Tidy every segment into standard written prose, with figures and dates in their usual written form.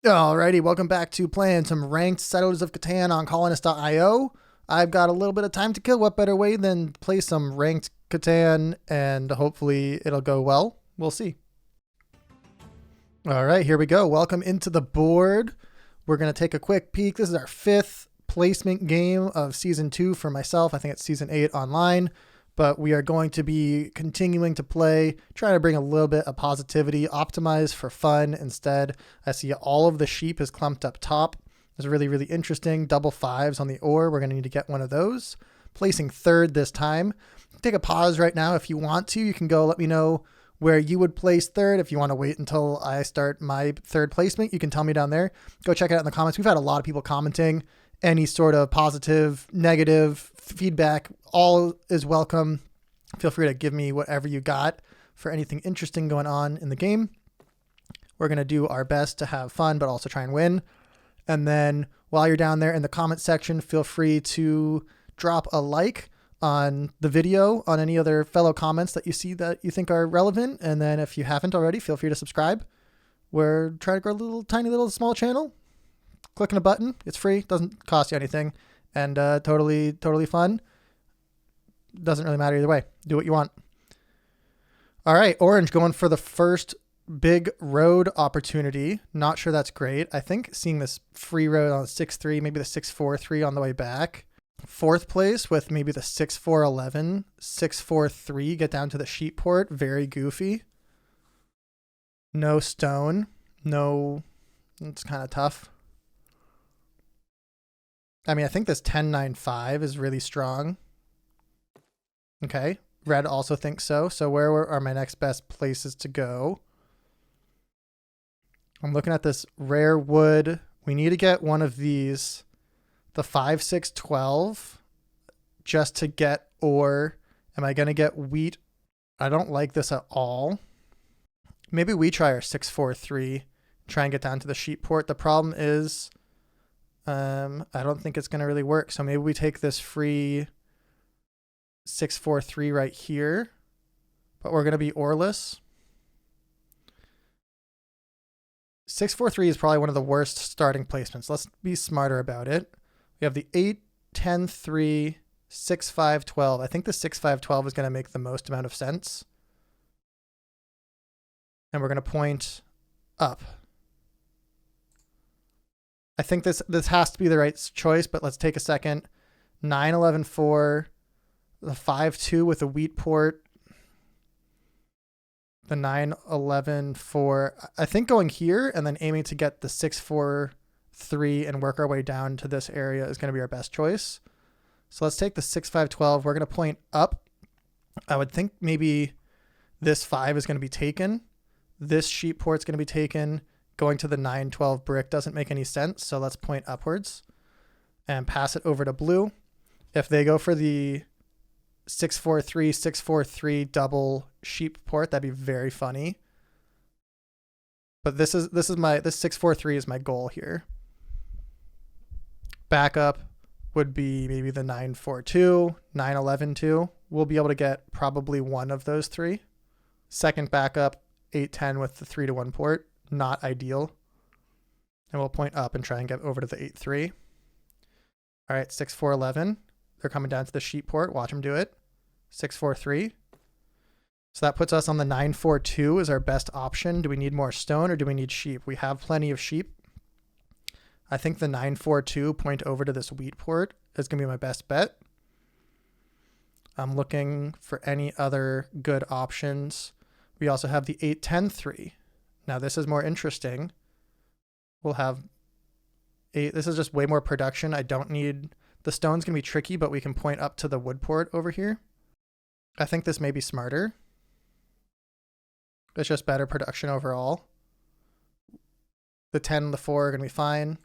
Alrighty, welcome back to playing some ranked Settlers of Catan on colonist.io. I've got a little bit of time to kill. What better way than play some ranked Catan and hopefully it'll go well. We'll see. Alright, here we go. Welcome into the board. We're going to take a quick peek. This is our 5th placement game of Season 2 for myself. I think it's Season 8 online. But we are going to be continuing to play, trying to bring a little bit of positivity, optimize for fun instead. I see all of the sheep is clumped up top. It's really, really interesting. Double 5s on the ore. We're going to need to get one of those. Placing 3rd this time. Take a pause right now. If you want to, you can go let me know where you would place 3rd. If you want to wait until I start my 3rd placement, you can tell me down there. Go check it out in the comments. We've had a lot of people commenting. Any sort of positive, negative feedback, all is welcome. Feel free to give me whatever you got for anything interesting going on in the game. We're going to do our best to have fun, but also try and win. And then while you're down there in the comment section, feel free to drop a like on the video, on any other fellow comments that you see that you think are relevant. And then if you haven't already, feel free to subscribe. We're trying to grow a little tiny little small channel. Clicking a button, it's free, doesn't cost you anything, and totally fun. Doesn't really matter either way. Do what you want. All right, Orange going for the first big road opportunity. Not sure that's great. I think seeing this free road on 6-3, maybe the 6-4-3 on the way back. 4th place with maybe the 6-4-11, 6-4-3, get down to the sheep port. Very goofy. No stone. No, it's kind of tough. I mean, I think this 10-9-5 is really strong. Okay. Red also thinks so. So where are my next best places to go? I'm looking at this rare wood. We need to get one of these. The 5-6-12 just to get ore. Am I going to get wheat? I don't like this at all. Maybe we try our 6-4-3. Try and get down to the sheep port. The problem is I don't think it's going to really work. So maybe we take this free 6-4-3 right here, but we're going to be oreless. 6-4-3 is probably one of the worst starting placements. Let's be smarter about it. We have the 8-10-3, 6-5-12. I think the 6-5-12 is going to make the most amount of sense. And we're going to point up. I think this has to be the right choice, but let's take a second. 9-11-4, the 5-2 with the wheat port, the 9-11-4. I think going here and then aiming to get the 6-4-3 and work our way down to this area is going to be our best choice. So let's take the 6-5-12. We're going to point up. I would think maybe this 5 is going to be taken. This sheep port's going to be taken. Going to the 9-12 brick doesn't make any sense, so let's point upwards and pass it over to blue. If they go for the 6-4-3, 6-4-3 double sheep port, that'd be very funny. But this 6-4-3 is my goal here. Backup would be maybe the 9-4-2, 9-11-2. We'll be able to get probably one of those 3. Second backup, 8-10 with the 3-1 port. Not ideal. And we'll point up and try and get over to the 8-3. All right, 6-4-11. They're coming down to the sheep port. Watch them do it. 6-4-3. So that puts us on the 9-4-2 as our best option. Do we need more stone or do we need sheep? We have plenty of sheep. I think the 9-4-2 point over to this wheat port is going to be my best bet. I'm looking for any other good options. We also have the 8-10-3. Now this is more interesting. We'll have 8. This is just way more production. I don't need, the stone's going to be tricky, but we can point up to the wood port over here. I think this may be smarter. It's just better production overall. The 10 and the 4 are going to be fine.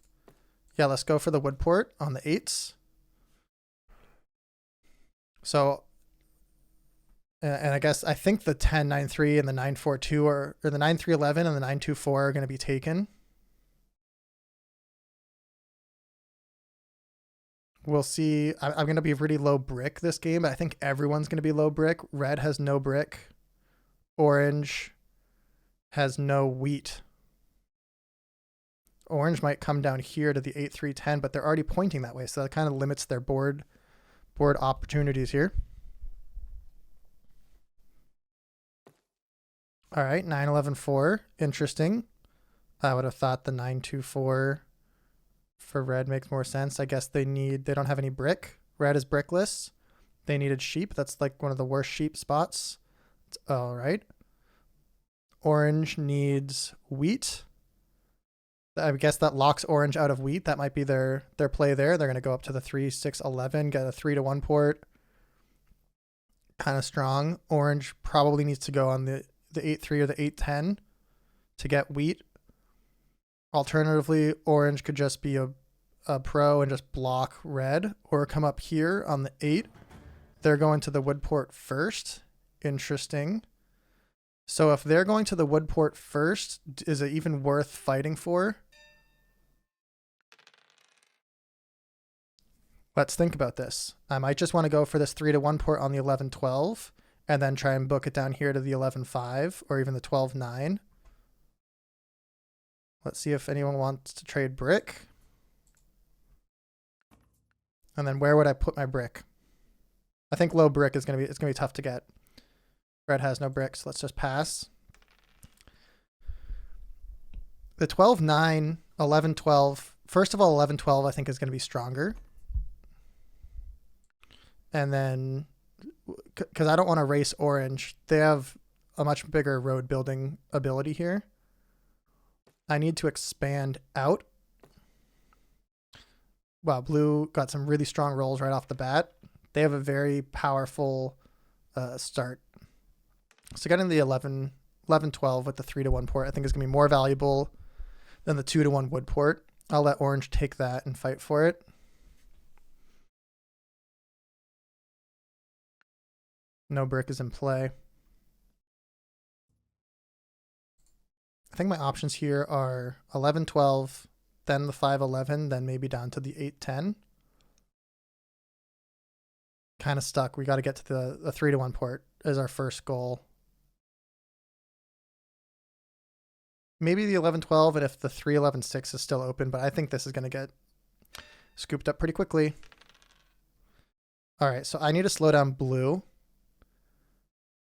Yeah, let's go for the wood port on the 8s. So, and I think the 10-9-3 and the 9-4-2 or the 9-3-11 and the 9-2-4 are going to be taken. We'll see. I'm going to be really low brick this game, but I think everyone's going to be low brick. Red has no brick. Orange has no wheat. Orange might come down here to the 8-3-10, but they're already pointing that way, so that kind of limits their board opportunities here. All right, 9-11-4, interesting. I would have thought the 9-2-4 for red makes more sense. I guess they don't have any brick. Red is brickless. They needed sheep. That's like one of the worst sheep spots. All right. Orange needs wheat. I guess that locks orange out of wheat. That might be their play there. They're going to go up to the 3-6-11, get a 3-1 port. Kind of strong. Orange probably needs to go on the 8-3 or the 8-10 to get wheat. Alternatively, orange could just be a pro and just block red, or come up here on the 8. They're going to the wood port first. Interesting. So if they're going to the wood port first, is it even worth fighting for? Let's think about this. I might just want to go for this 3-1 port on the 11-12 and then try and book it down here to the 11-5 or even the 12-9. Let's see if anyone wants to trade brick. And then where would I put my brick? I think low brick is it's gonna be tough to get. Red has no bricks. Let's just pass. The 12-9, 11-12. First of all, 11-12 I think is going to be stronger. And then, because I don't want to race orange, they have a much bigger road building ability here. I need to expand out. Wow, blue got some really strong rolls right off the bat. They have a very powerful start. So getting the 11-12 with the 3-1 port I think is going to be more valuable than the 2-1 wood port. I'll let orange take that and fight for it. No brick is in play. I think my options here are 11-12, then the 5-11, then maybe down to the 8-10. Kind of stuck. We got to get to the 3-1 port as our first goal. Maybe the 11-12, and if the 3-11-6 is still open, but I think this is going to get scooped up pretty quickly. All right, so I need to slow down blue.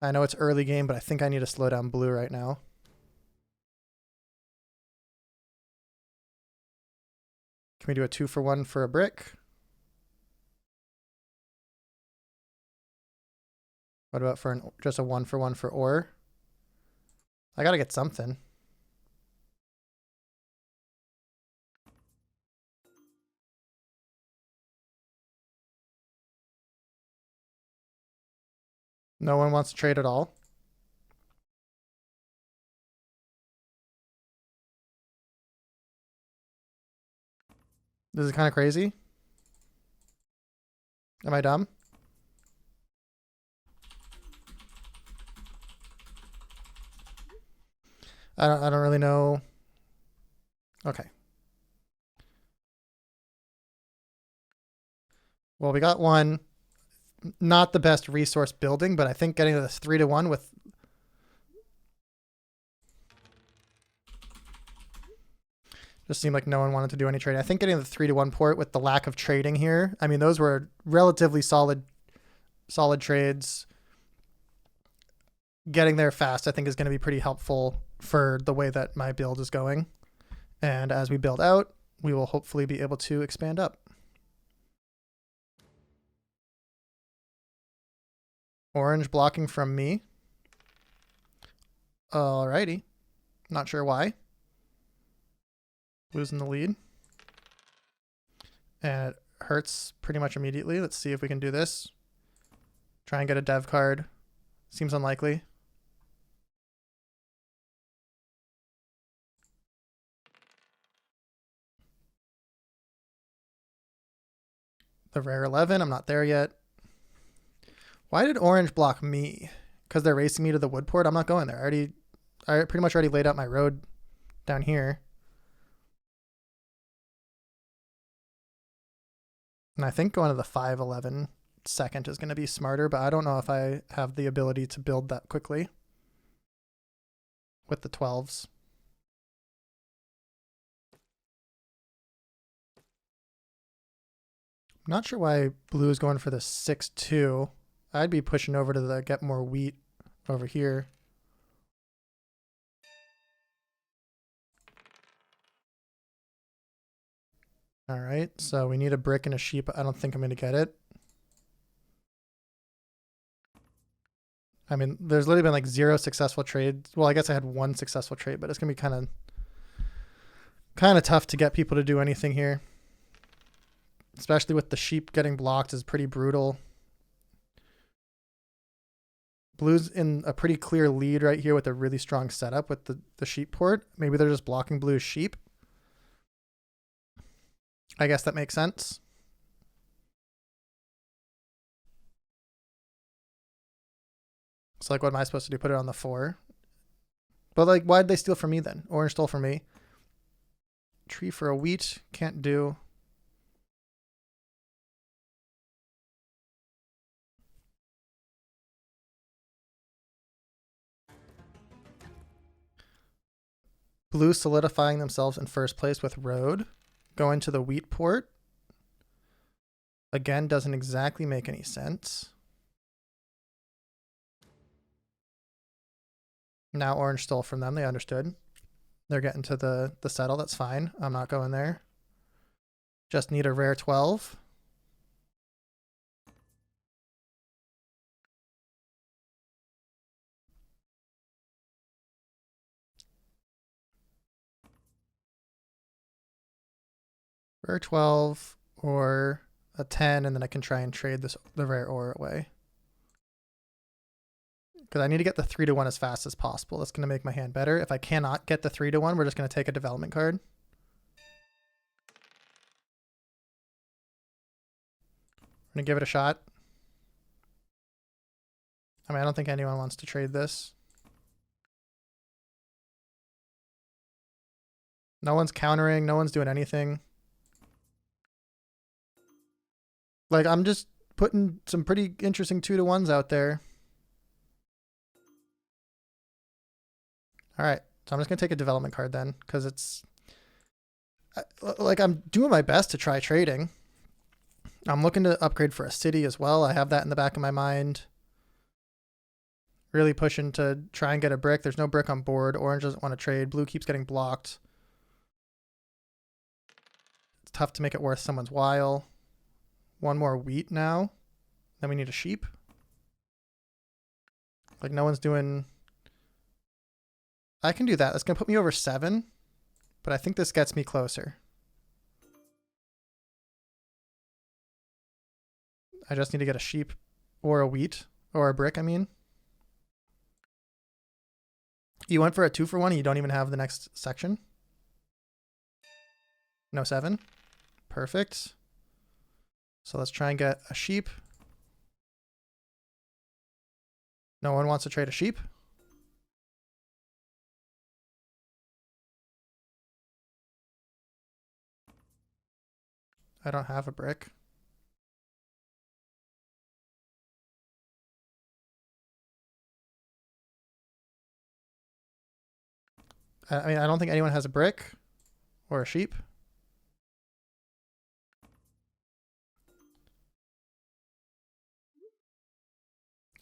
I know it's early game, but I think I need to slow down blue right now. Can we do a 2-for-1 for a brick? What about for just a 1-for-1 for ore? I got to get something. No one wants to trade at all. This is kind of crazy. Am I dumb? I don't really know. Okay. Well, we got one. Not the best resource building, but I think getting to this 3-1 with just seemed like no one wanted to do any trading. I think getting the 3-1 port with the lack of trading here. I mean, those were relatively solid trades. Getting there fast, I think, is going to be pretty helpful for the way that my build is going. And as we build out, we will hopefully be able to expand up. Orange blocking from me. Alrighty. Not sure why. Losing the lead. And it hurts pretty much immediately. Let's see if we can do this. Try and get a dev card. Seems unlikely. The rare 11, I'm not there yet. Why did orange block me? Because they're racing me to the wood port? I'm not going there. I pretty much already laid out my road down here. And I think going to the 5-11 second is going to be smarter, but I don't know if I have the ability to build that quickly with the 12s. not sure why blue is going for the 6-2. I'd be pushing over to the get more wheat over here. All right, so we need a brick and a sheep. I don't think I'm going to get it. I mean, there's literally been like 0 successful trades. Well, I guess I had 1 successful trade, but it's going to be kind of tough to get people to do anything here. Especially with the sheep getting blocked is pretty brutal. Blue's in a pretty clear lead right here with a really strong setup with the sheep port. Maybe they're just blocking blue's sheep. I guess that makes sense. So like, what am I supposed to do? Put it on the 4? But like, why'd they steal from me then? Orange stole from me. Tree for a wheat. Can't do. Blue solidifying themselves in first place with road. Going to the wheat port. Again, doesn't exactly make any sense. Now orange stole from them. They understood. They're getting to the settle. That's fine. I'm not going there. Just need a rare 12. Rare 12 or a 10, and then I can try and trade the rare ore away. Because I need to get the 3-1 as fast as possible. That's going to make my hand better. If I cannot get the 3-1, we're just going to take a development card. I'm going to give it a shot. I mean, I don't think anyone wants to trade this. No one's countering. No one's doing anything. Like, I'm just putting some pretty interesting 2-1s out there. All right, so I'm just going to take a development card then, because it's like I'm doing my best to try trading. I'm looking to upgrade for a city as well. I have that in the back of my mind. Really pushing to try and get a brick. There's no brick on board. Orange doesn't want to trade. Blue keeps getting blocked. It's tough to make it worth someone's while. 1 more wheat now. Then we need a sheep. Like, no one's doing... I can do that. That's going to put me over 7, but I think this gets me closer. I just need to get a sheep or a wheat or a brick, I mean. You went for a 2-for-1 and you don't even have the next section? No 7? Perfect. So let's try and get a sheep. No one wants to trade a sheep. I don't have a brick. I mean, I don't think anyone has a brick or a sheep.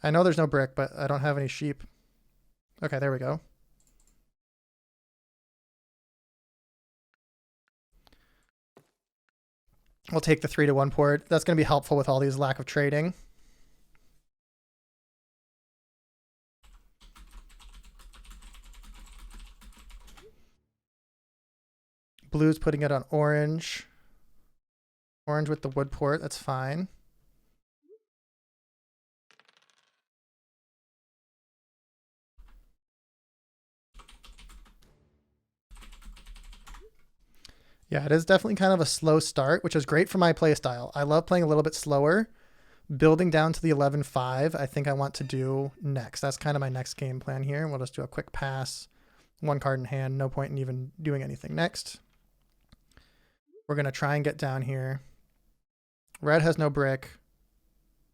I know there's no brick, but I don't have any sheep. Okay, there we go. We'll take the 3-1 port. That's going to be helpful with all these lack of trading. Blue's putting it on orange. Orange with the wood port. That's fine. Yeah, it is definitely kind of a slow start, which is great for my playstyle. I love playing a little bit slower. Building down to the 11-5, I think I want to do next. That's kind of my next game plan here. We'll just do a quick pass. 1 card in hand. No point in even doing anything next. We're going to try and get down here. Red has no brick.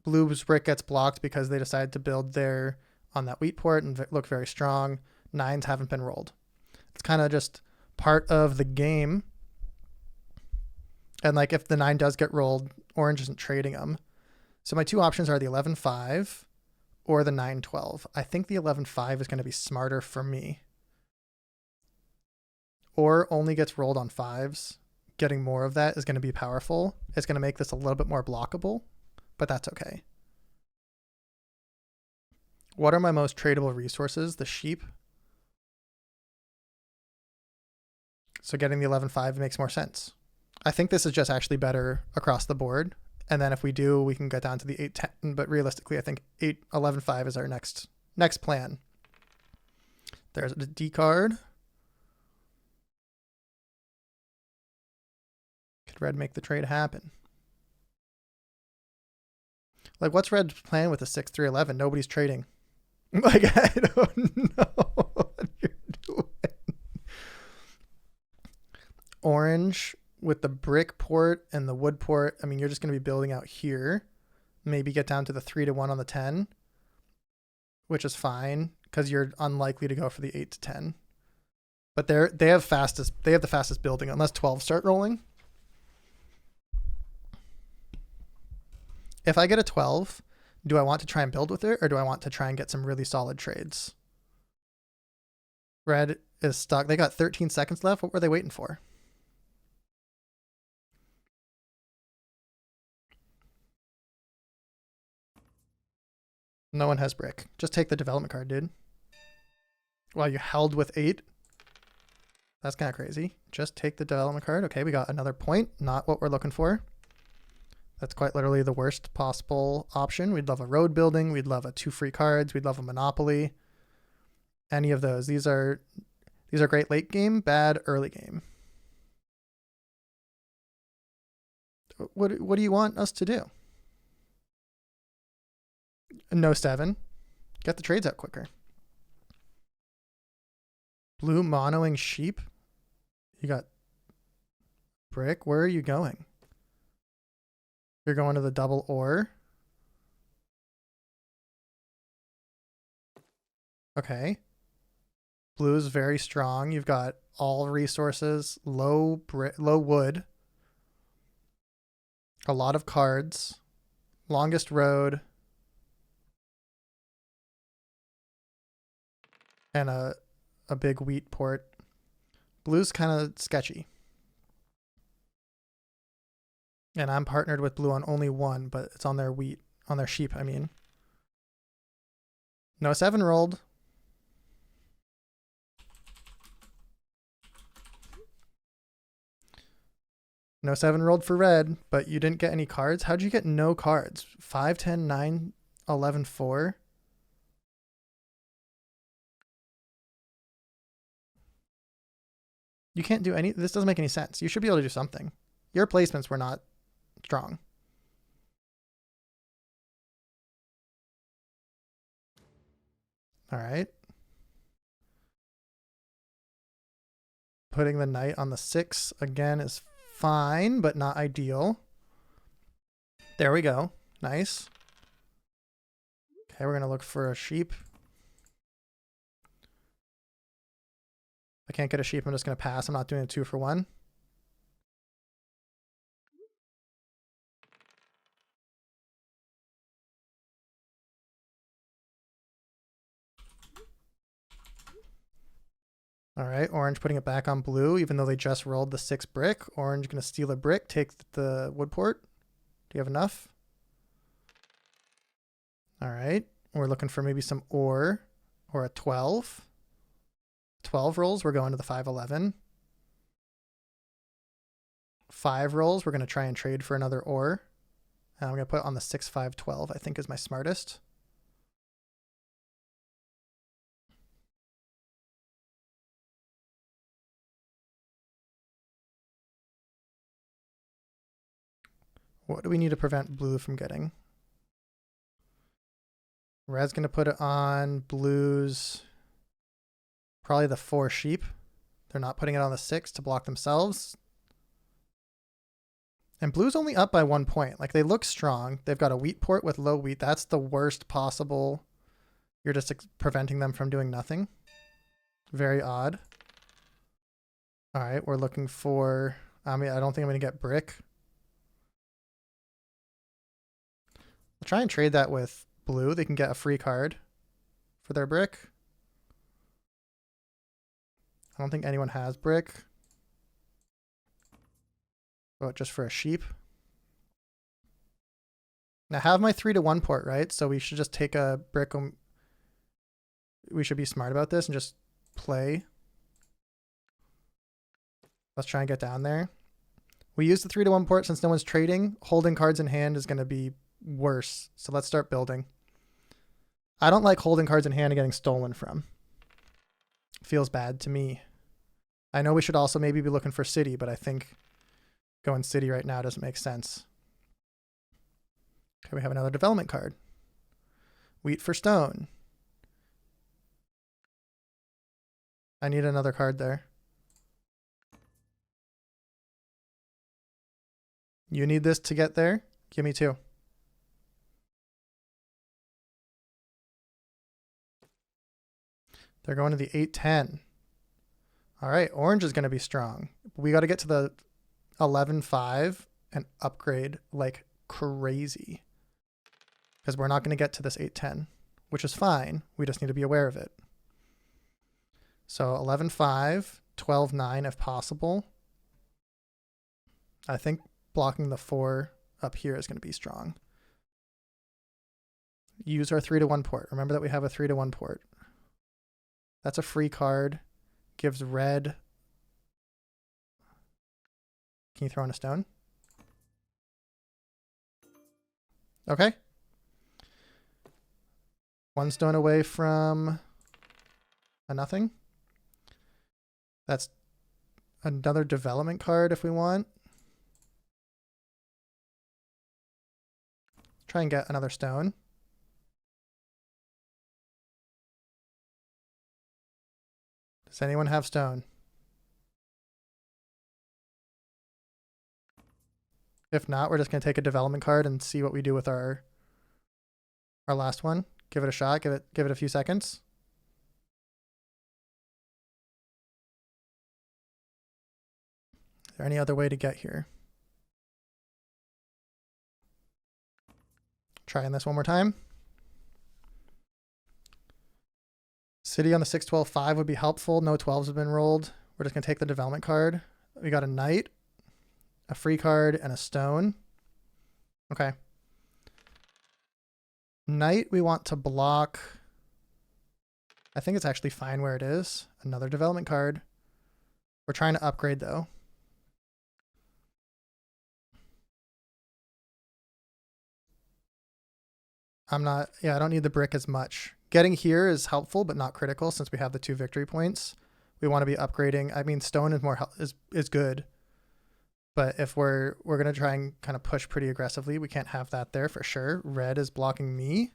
Blue's brick gets blocked because they decided to build there on that wheat port and look very strong. 9s haven't been rolled. It's kind of just part of the game. And like if the 9 does get rolled, orange isn't trading them. So my two options are the 11-5 or the 9-12. I think the 11-5 is going to be smarter for me. Or only gets rolled on 5s. Getting more of that is going to be powerful. It's going to make this a little bit more blockable, but that's okay. What are my most tradable resources? The sheep. So getting the 11-5 makes more sense. I think this is just actually better across the board. And then if we do, we can get down to the 8-10. But realistically, I think 11-5 is our next plan. There's a D card. Could red make the trade happen? Like, what's red plan with a 6-3-11? Nobody's trading. Like, I don't know what you're doing. Orange with the brick port and the wood port. I mean, you're just going to be building out here. Maybe get down to the 3-1 on the 10, which is fine because you're unlikely to go for the 8-10. But they have the fastest building unless 12 start rolling. If I get a 12, do I want to try and build with it, or do I want to try and get some really solid trades? Red is stuck. They got 13 seconds left. What were they waiting for? No one has brick. Just take the development card, dude. Well, you held with 8. That's kind of crazy. Just take the development card. Okay, we got another point. Not what we're looking for. That's quite literally the worst possible option. We'd love a road building. We'd love a 2 free cards. We'd love a monopoly. Any of those. These are great late game, bad early game. What do you want us to do? No 7. Get the trades out quicker. Blue monoing sheep. You got brick. Where are you going? You're going to the double ore. Okay. Blue is very strong. You've got all resources, low wood, a lot of cards, longest road, and a big wheat port. Blue's kind of sketchy. And I'm partnered with blue on only 1, but it's on their wheat, on their sheep, I mean. No 7 rolled. No 7 rolled for red, but you didn't get any cards. How'd you get no cards? 5, 10, 9, 11, 4. You can't do any. This doesn't make any sense. You should be able to do something. Your placements were not strong. All right. Putting the knight on the 6 again is fine, but not ideal. There we go. Nice. Okay, we're going to look for a sheep. If I can't get a sheep, I'm just going to pass. I'm not doing a 2 for 1. All right, orange putting it back on blue, even though they just rolled the 6 brick. Orange going to steal a brick, take the wood port. Do you have enough? All right, we're looking for maybe some ore or a 12. 12 rolls, we're going to the 5-11. 5 rolls, we're going to try and trade for another ore. And I'm going to put on the 6-5-12, I think is my smartest. What do we need to prevent blue from getting? Red's going to put it on blue's, probably the 4 sheep. They're not putting it on the 6 to block themselves. And blue's only up by 1 point. Like, they look strong. They've got a wheat port with low wheat. That's the worst possible. You're just preventing them from doing nothing. Very odd. All right, we're looking for, I don't think I'm going to get brick. I'll try and trade that with blue. They can get a free card for their brick. I don't think anyone has brick. Oh, just for a sheep. Now I have my 3-1 port, right? So we should just take a brick. We should be smart about this and just play. Let's try and get down there. We use the 3-1 port since no one's trading. Holding cards in hand is going to be worse. So let's start building. I don't like holding cards in hand and getting stolen from. Feels bad to me. I know we should also maybe be looking for city, but I think going city right now doesn't make sense. Okay, we have another development card. Wheat for stone. I need another card there. You need this to get there? Give me 2. They're going to the 8-10. All right, orange is going to be strong. We got to get to the 11-5 and upgrade like crazy. Because we're not going to get to this 8-10, which is fine. We just need to be aware of it. So 11-5, 12-9 if possible. I think blocking the 4 up here is going to be strong. Use our 3-1 port. Remember that we have a 3-1 port. That's a free card. Gives red. Can you throw in a stone? Okay. 1 stone away from a nothing. That's another development card if we want. Try and get another stone. Does anyone have stone? If not, we're just going to take a development card and see what we do with our last one. Give it a shot. Give it a few seconds. Is there any other way to get here? Trying this one more time. City on the 6-12-5 would be helpful. No 12s have been rolled. We're just going to take the development card. We got a knight, a free card, and a stone. Okay. Knight we want to block. I think it's actually fine where it is. Another development card. We're trying to upgrade though. I don't need the brick as much. Getting here is helpful, but not critical since we have the 2 victory points. We want to be upgrading. I mean, stone is more is good, but if we're going to try and kind of push pretty aggressively, we can't have that there for sure. Red is blocking me?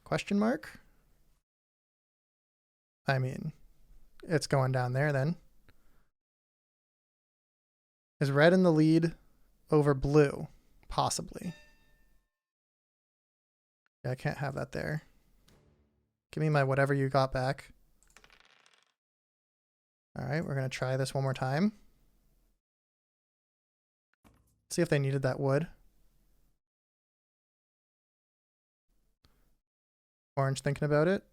Question mark? I mean, it's going down there then. Is red in the lead over blue? Possibly. Yeah, I can't have that there. Give me my whatever you got back. All right, we're going to try this one more time. See if they needed that wood. Orange thinking about it.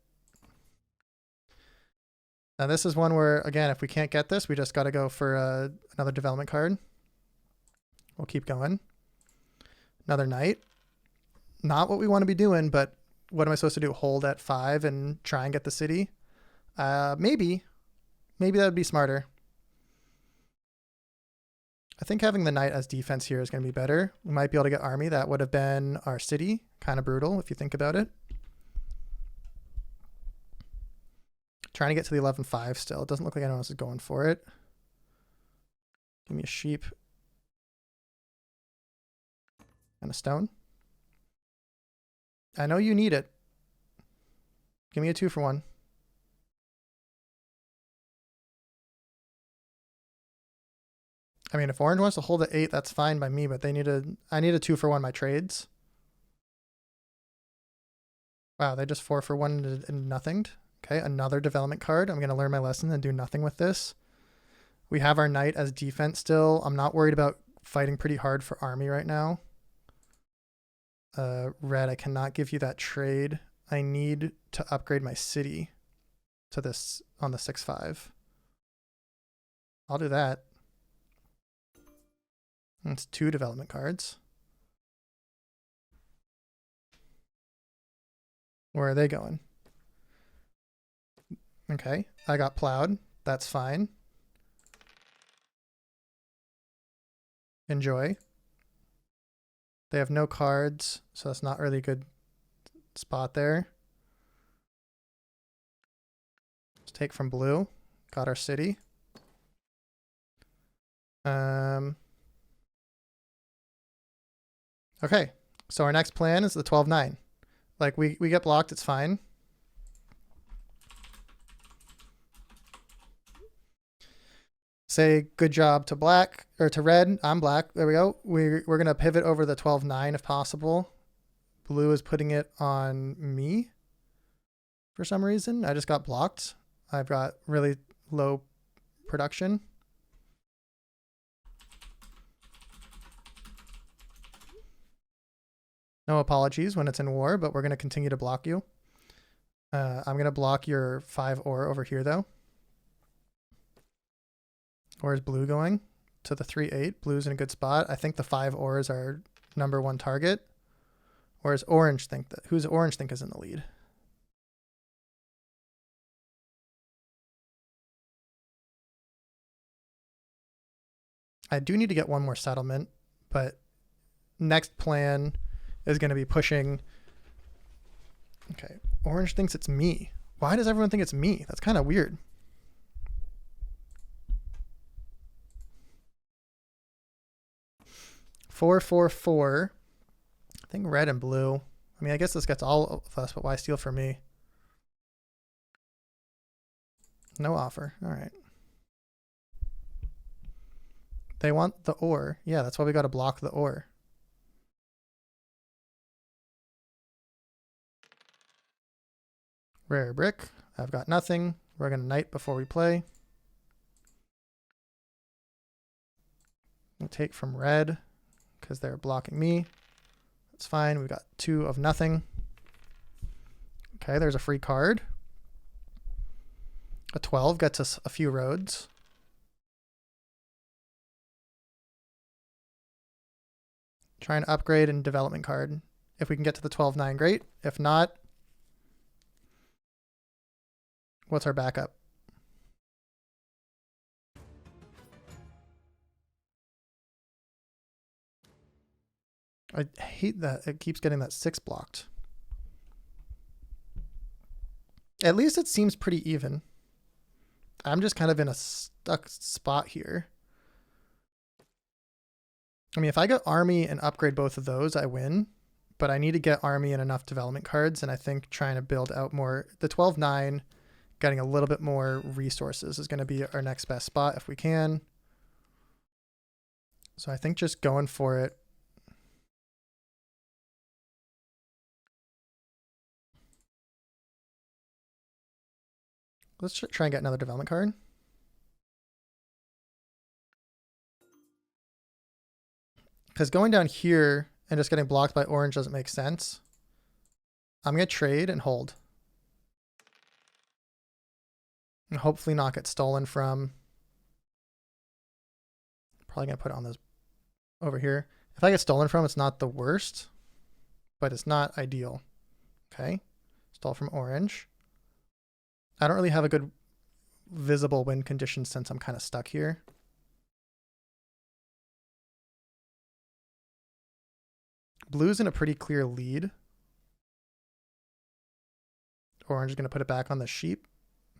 Now this is one where, again, if we can't get this, we just got to go for another development card. We'll keep going. Another knight. Not what we want to be doing, but what am I supposed to do? Hold at 5 and try and get the city? Maybe that would be smarter. I think having the knight as defense here is going to be better. We might be able to get army. That would have been our city. Kind of brutal if you think about it. Trying to get to the 11-5 still. It doesn't look like anyone else is going for it. Give me a sheep. And a stone. I know you need it. Give me a 2-for-1. I mean, if orange wants to hold at 8, that's fine by me, but I need a 2-for-1 my trades. Wow, they just 4-for-1 and nothinged. Okay, another development card. I'm going to learn my lesson and do nothing with this. We have our knight as defense still. I'm not worried about fighting pretty hard for army right now. Red, I cannot give you that trade. I need to upgrade my city to this on the 6/5. I'll do that. It's 2 development cards. Where are they going? Okay, I got plowed. That's fine. Enjoy. They have no cards, so that's not really a good spot there. Let's take from blue. Got our city. Okay, so our next plan is the 12/9. Like we get blocked, it's fine. Say good job to black or to red. I'm black. There we go. We're gonna pivot over the 12/9 if possible. Blue is putting it on me for some reason. I just got blocked. I've got really low production. No apologies when it's in war, but we're going to continue to block you. I'm going to block your 5 ore over here, though. Where's blue going? To the 3/8. Blue's in a good spot. I think the 5 ore is our #1 target. Whereas orange think that? Who's orange think is in the lead? I do need to get one more settlement, but next plan is going to be pushing. Okay, orange thinks it's me. Why does everyone think it's me? That's kind of weird. Four, 4, 4. I think red and blue. I mean, I guess this gets all of us, but why steal for me? No offer. All right. They want the ore. Yeah, that's why we got to block the ore. Rare brick. I've got nothing. We're going to knight before we play. We'll take from red because they're blocking me. That's fine. We've got 2 of nothing. Okay, there's a free card. A 12 gets us a few roads. Trying to upgrade and development card. If we can get to the 12/9, great. If not, what's our backup? I hate that it keeps getting that 6 blocked. At least it seems pretty even. I'm just kind of in a stuck spot here. I mean, if I get army and upgrade both of those, I win. But I need to get army and enough development cards, and I think trying to build out more. The 12/9, getting a little bit more resources is going to be our next best spot if we can. So I think just going for it. Let's try and get another development card. Because going down here and just getting blocked by orange doesn't make sense. I'm going to trade and hold. And hopefully not get stolen from. Probably going to put it on this over here. If I get stolen from, it's not the worst, but it's not ideal. Okay. Stole from orange. I don't really have a good visible win condition since I'm kind of stuck here. Blue's in a pretty clear lead. Orange is going to put it back on the sheep.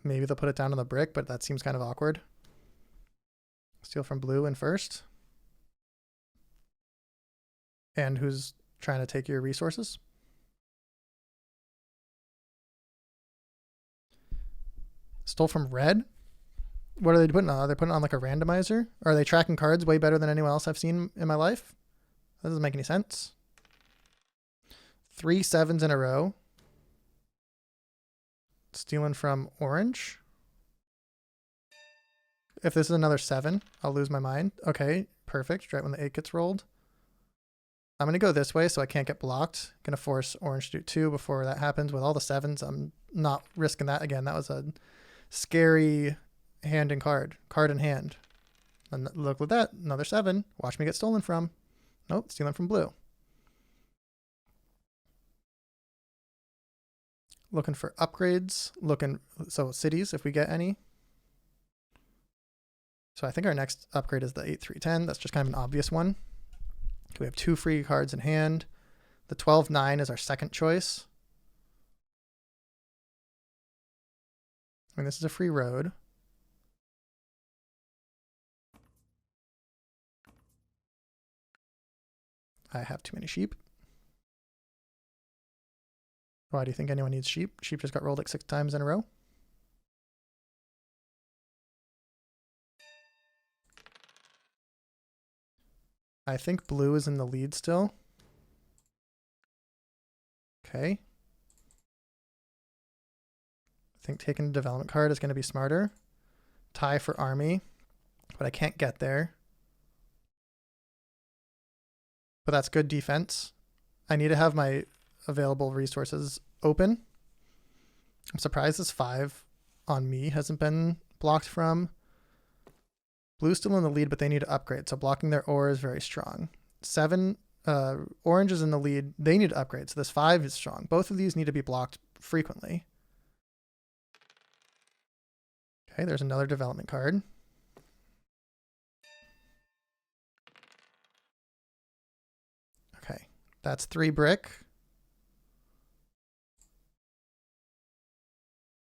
Maybe they'll put it down on the brick, but that seems kind of awkward. Steal from blue in first. And who's trying to take your resources? Stole from red? What are they putting on? Are they putting on like a randomizer? Or are they tracking cards way better than anyone else I've seen in my life? That doesn't make any sense. 3 7s in a row. Stealing from orange. If this is another 7, I'll lose my mind. Okay, perfect. Right when the 8 gets rolled. I'm going to go this way so I can't get blocked. Going to force orange to do 2 before that happens. With all the 7s, I'm not risking that again. That was a scary hand and card in hand. And look at that, another 7. Watch me get stolen from. Nope, stealing from blue. Looking for upgrades. So cities, if we get any. So I think our next upgrade is the 8-3-10. That's just kind of an obvious one. We have 2 free cards in hand. The 12-9 is our second choice. I mean, this is a free road. I have too many sheep. Why do you think anyone needs sheep? Sheep just got rolled like 6 times in a row. I think blue is in the lead still. Okay. I think taking a development card is going to be smarter. Tie for army, but I can't get there. But that's good defense. I need to have my available resources open. I'm surprised this 5 on me hasn't been blocked from. Blue's still in the lead, but they need to upgrade. So blocking their ore is very strong. 7, orange is in the lead. They need to upgrade. So this 5 is strong. Both of these need to be blocked frequently. Okay, there's another development card. Okay, that's 3 brick.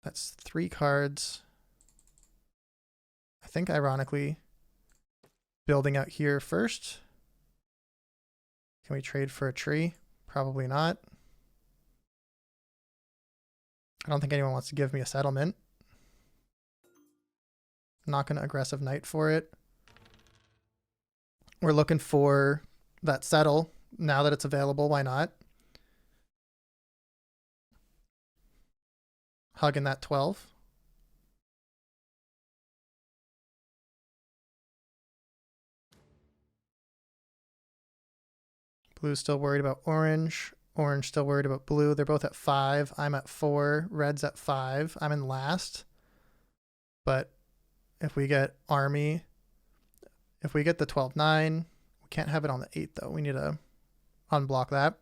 That's 3 cards. I think, ironically, building out here first. Can we trade for a tree? Probably not. I don't think anyone wants to give me a settlement. Not going to aggressive knight for it. We're looking for that settle. Now that it's available, why not? Hugging that 12. Blue's still worried about orange. Orange still worried about blue. They're both at 5. I'm at 4. Red's at 5. I'm in last. But if we get army, if we get the 12-9, we can't have it on the 8 though. We need to unblock that.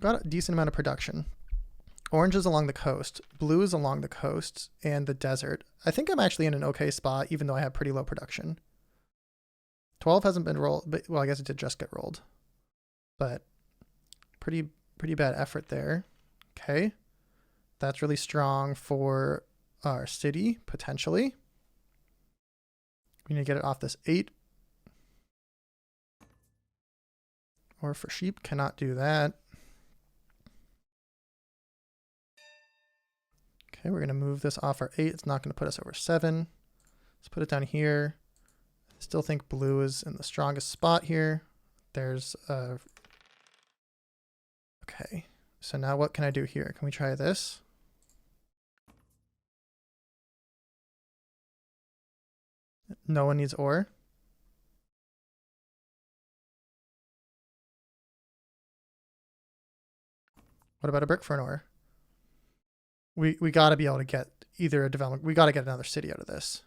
Got a decent amount of production. Orange is along the coast. Blue is along the coast and the desert. I think I'm actually in an okay spot, even though I have pretty low production. 12 hasn't been rolled, but well, I guess it did just get rolled. But pretty bad effort there. Okay. That's really strong for our city, potentially. We need to get it off this 8. Or for sheep, cannot do that. Okay, we're going to move this off our 8. It's not going to put us over 7. Let's put it down here. I still think blue is in the strongest spot here. There's a... Okay, so now what can I do here? Can we try this? No one needs ore. What about a brick for an ore? We got to be able to get either a development. We got to get another city out of this.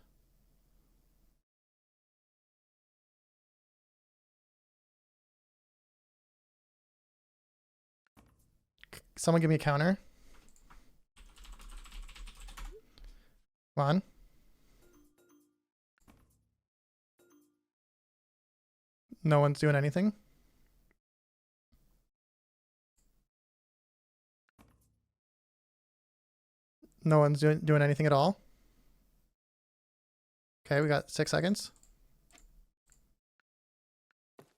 Someone give me a counter. Come on. No one's doing anything. No one's doing anything at all. Okay, we got 6 seconds.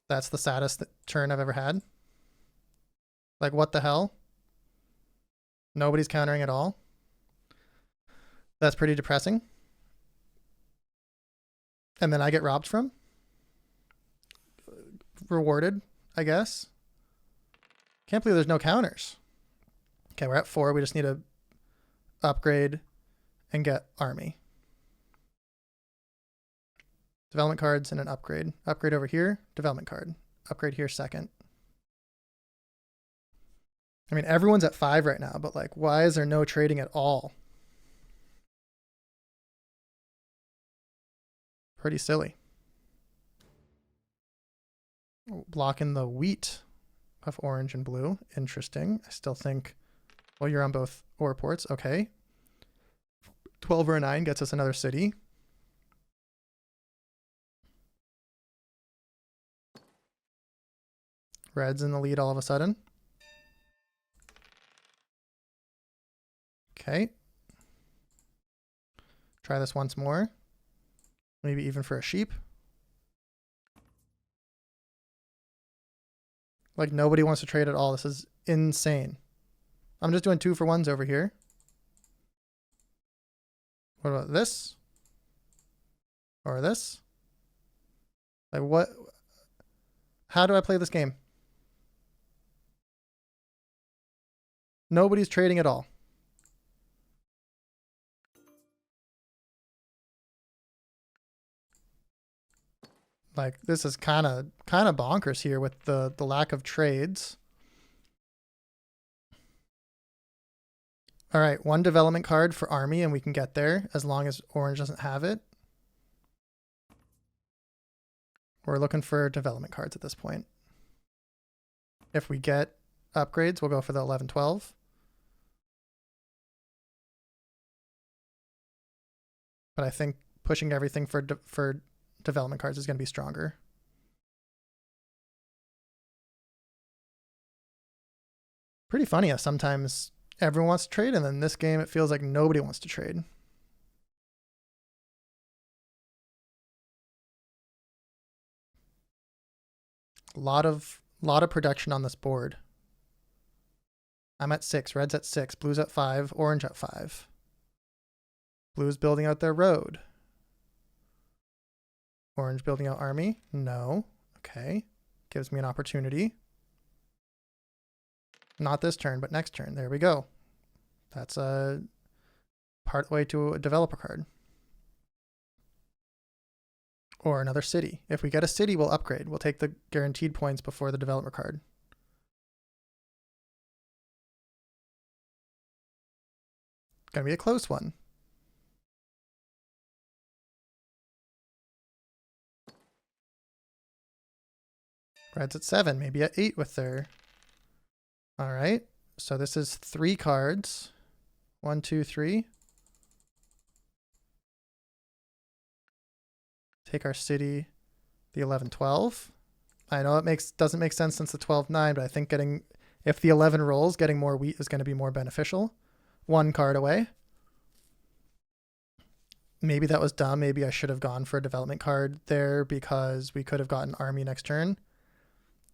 That's the saddest turn I've ever had. Like, what the hell? Nobody's countering at all. That's pretty depressing. And then I get robbed from. Rewarded, I guess. Can't believe there's no counters. Okay, we're at 4. We just need to upgrade and get army. Development cards and an upgrade. Upgrade over here, development card. Upgrade here second. I mean, everyone's at 5 right now, but like, why is there no trading at all? Pretty silly. Blocking the wheat of orange and blue. Interesting. I still think, well, you're on both ore ports. Okay. 12 or a 9 gets us another city. Red's in the lead all of a sudden. Okay. Try this once more. Maybe even for a sheep. Like, nobody wants to trade at all. This is insane. I'm just doing 2-for-1s over here. What about this? Or this? Like, what? How do I play this game? Nobody's trading at all. Like, this is kind of bonkers here with the lack of trades. All right, 1 development card for army, and we can get there as long as orange doesn't have it. We're looking for development cards at this point. If we get upgrades, we'll go for the 11-12. But I think pushing everything for development cards is going to be stronger. Pretty funny how sometimes everyone wants to trade, and then this game it feels like nobody wants to trade. A lot of production on this board. I'm at 6, red's at 6, blue's at 5, orange at 5. Blue's building out their road. Orange building out army? No. Okay. Gives me an opportunity. Not this turn, but next turn. There we go. That's a part way to a developer card. Or another city. If we get a city, we'll upgrade. We'll take the guaranteed points before the developer card. Gonna be a close one. Red's at 7, maybe at 8 with their... All right, so this is 3 cards. 1, 2, 3. Take our city, the 11-12. I know it doesn't make sense since the 12-9, but I think if the 11 rolls, getting more wheat is going to be more beneficial. 1 card away. Maybe that was dumb. Maybe I should have gone for a development card there because we could have gotten army next turn.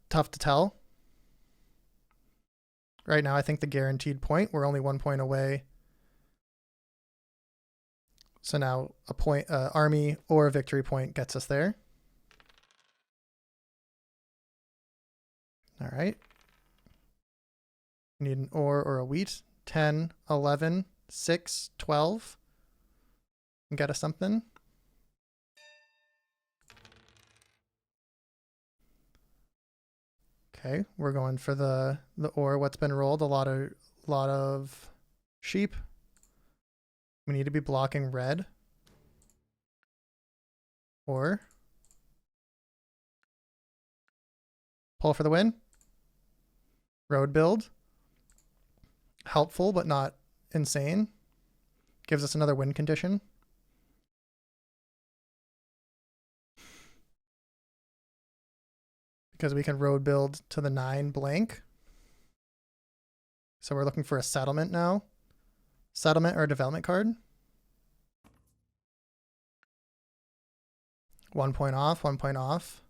Tough to tell. Right now, I think the guaranteed point, we're only 1 point away. So now a point, army or a victory point gets us there. All right. We need an ore or a wheat. 10, 11, 6, 12. And get us something. Okay, we're going for the ore. What's been rolled? A lot of sheep. We need to be blocking red. Or pull for the win. Road build. Helpful, but not insane. Gives us another win condition. Because we can road build to the 9 blank. So we're looking for a settlement now. Settlement or a development card. 1 point off, 1 point off.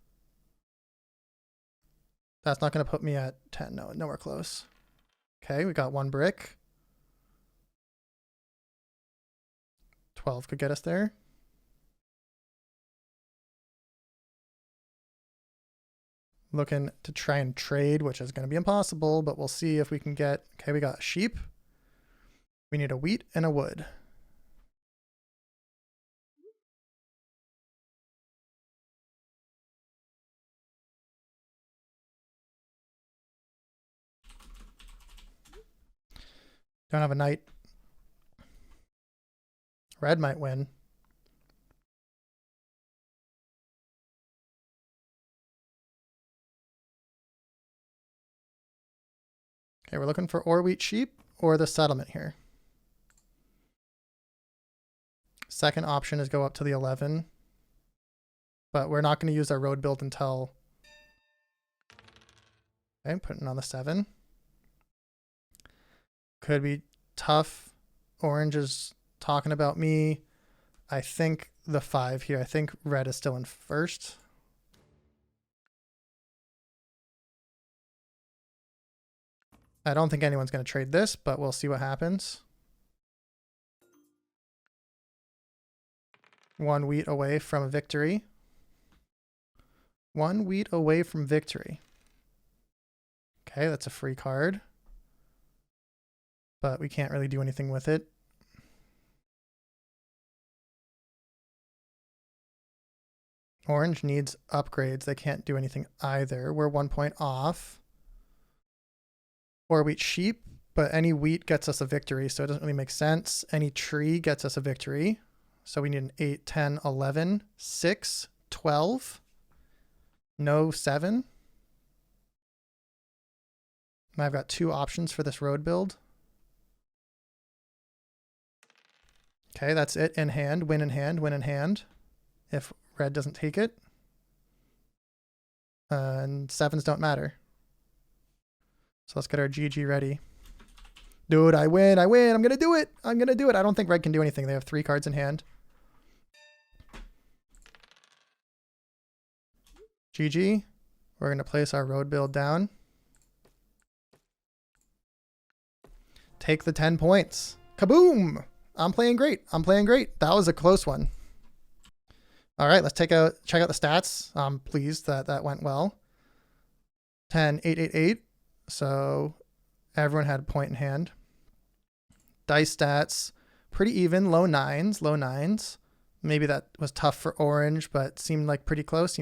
That's not going to put me at 10. No, nowhere close. Okay, we got 1 brick. 12 could get us there. Looking to try and trade, which is going to be impossible, but we'll see if we can get... Okay, we got a sheep. We need a wheat and a wood. Don't have a knight. Red might win. Okay, we're looking for or wheat sheep or the settlement here. Second option is go up to the 11. But we're not going to use our road build until... Okay, putting on the 7. Could be tough. Orange is talking about me. I think the 5 here. I think red is still in first. I don't think anyone's going to trade this, but we'll see what happens. 1 wheat away from a victory. 1 wheat away from victory. Okay, that's a free card. But we can't really do anything with it. Orange needs upgrades. They can't do anything either. We're 1 point off. Or wheat sheep, but any wheat gets us a victory, so it doesn't really make sense. Any tree gets us a victory. So we need an 8, 10, 11, 6, 12. No 7. And I've got 2 options for this road build. Okay, that's it. In hand, win in hand, win in hand. If red doesn't take it. And 7s don't matter. So let's get our GG ready. Dude, I win. I'm going to do it. I'm going to do it. I don't think red can do anything. They have 3 cards in hand. GG. We're going to place our road build down. Take the 10 points. Kaboom! I'm playing great. I'm playing great. That was a close one. All right, let's check out the stats. I'm pleased that went well. 10, 8, 8, 8. So everyone had a point in hand. Dice stats, pretty even, low 9s, low 9s. Maybe that was tough for orange, but seemed like pretty close,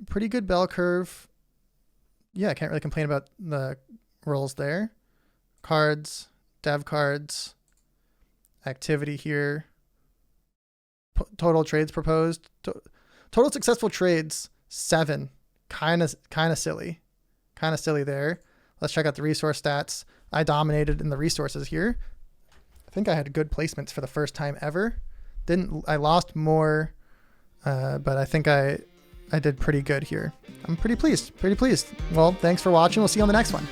Pretty good bell curve. Yeah, I can't really complain about the rolls there. Cards, dev cards, activity here. Total trades proposed. Total successful trades, 7. Kind of silly. Kind of silly there. Let's check out the resource stats. I dominated in the resources here. I think I had good placements for the first time ever. I lost more, but I think I did pretty good here. I'm pretty pleased. Well, thanks for watching. We'll see you on the next one.